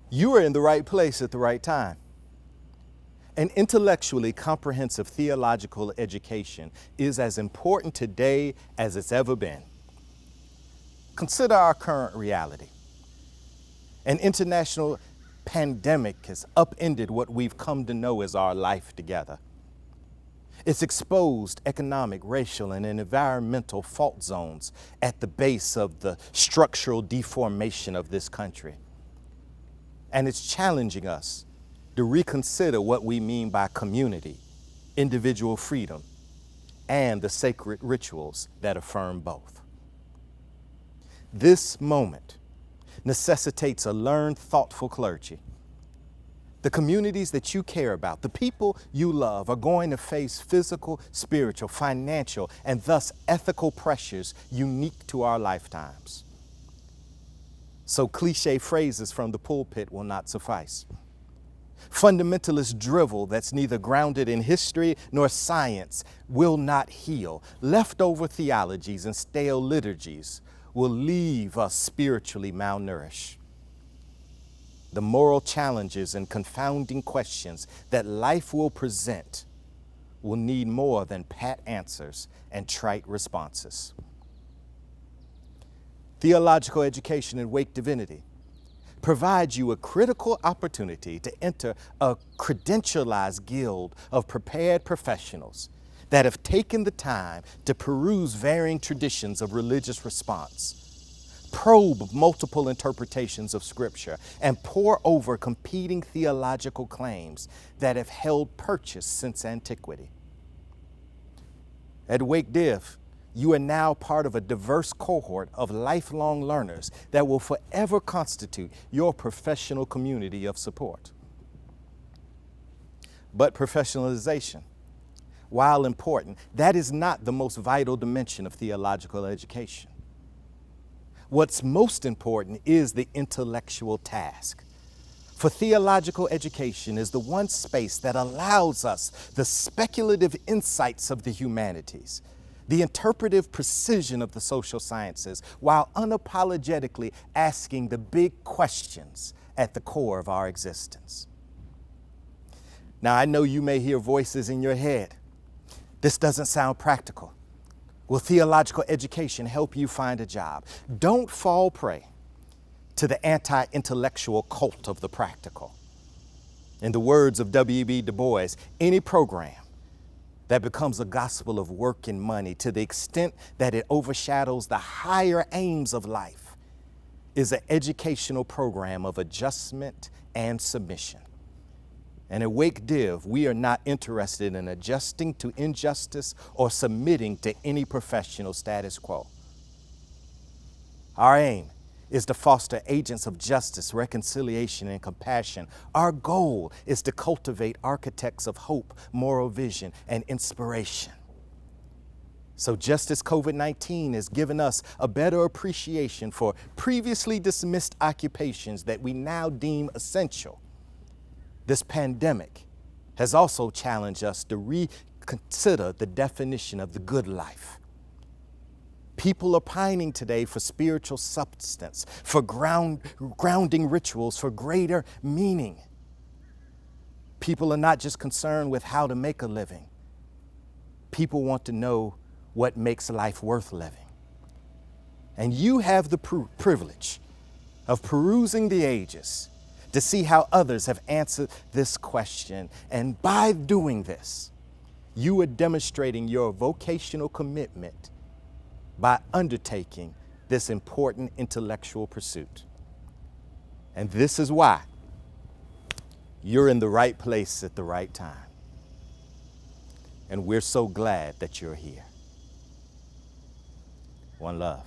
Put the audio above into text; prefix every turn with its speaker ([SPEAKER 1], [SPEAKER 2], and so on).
[SPEAKER 1] You are in the right place at the right time. An intellectually comprehensive theological education is as important today as it's ever been. Consider our current reality. An international pandemic has upended what we've come to know as our life together. It's exposed economic, racial, and environmental fault zones at the base of the structural deformation of this country. And it's challenging us to reconsider what we mean by community, individual freedom, and the sacred rituals that affirm both. This moment necessitates a learned, thoughtful clergy. The communities that you care about, the people you love, are going to face physical, spiritual, financial, and thus ethical pressures unique to our lifetimes. So cliche phrases from the pulpit will not suffice. Fundamentalist drivel that's neither grounded in history nor science will not heal. Leftover theologies and stale liturgies will leave us spiritually malnourished. The moral challenges and confounding questions that life will present will need more than pat answers and trite responses. Theological education in Wake Divinity provides you a critical opportunity to enter a credentialized guild of prepared professionals that have taken the time to peruse varying traditions of religious response, probe multiple interpretations of Scripture, and pore over competing theological claims that have held purchase since antiquity. At Wake Div, you are now part of a diverse cohort of lifelong learners that will forever constitute your professional community of support. But professionalization, while important, that is not the most vital dimension of theological education. What's most important is the intellectual task. For theological education is the one space that allows us the speculative insights of the humanities, the interpretive precision of the social sciences, while unapologetically asking the big questions at the core of our existence. Now, I know you may hear voices in your head. This doesn't sound practical. Will theological education help you find a job? Don't fall prey to the anti-intellectual cult of the practical. In the words of W.E.B. Du Bois, any program that becomes a gospel of work and money to the extent that it overshadows the higher aims of life is an educational program of adjustment and submission. And at Wake Div, we are not interested in adjusting to injustice or submitting to any professional status quo. Our aim is to foster agents of justice, reconciliation, and compassion. Our goal is to cultivate architects of hope, moral vision, and inspiration. So just as COVID-19 has given us a better appreciation for previously dismissed occupations that we now deem essential, this pandemic has also challenged us to reconsider the definition of the good life. People are pining today for spiritual substance, for grounding rituals, for greater meaning. People are not just concerned with how to make a living. People want to know what makes life worth living. And you have the privilege of perusing the ages to see how others have answered this question. And by doing this, you are demonstrating your vocational commitment by undertaking this important intellectual pursuit. And this is why you're in the right place at the right time. And we're so glad that you're here. One love.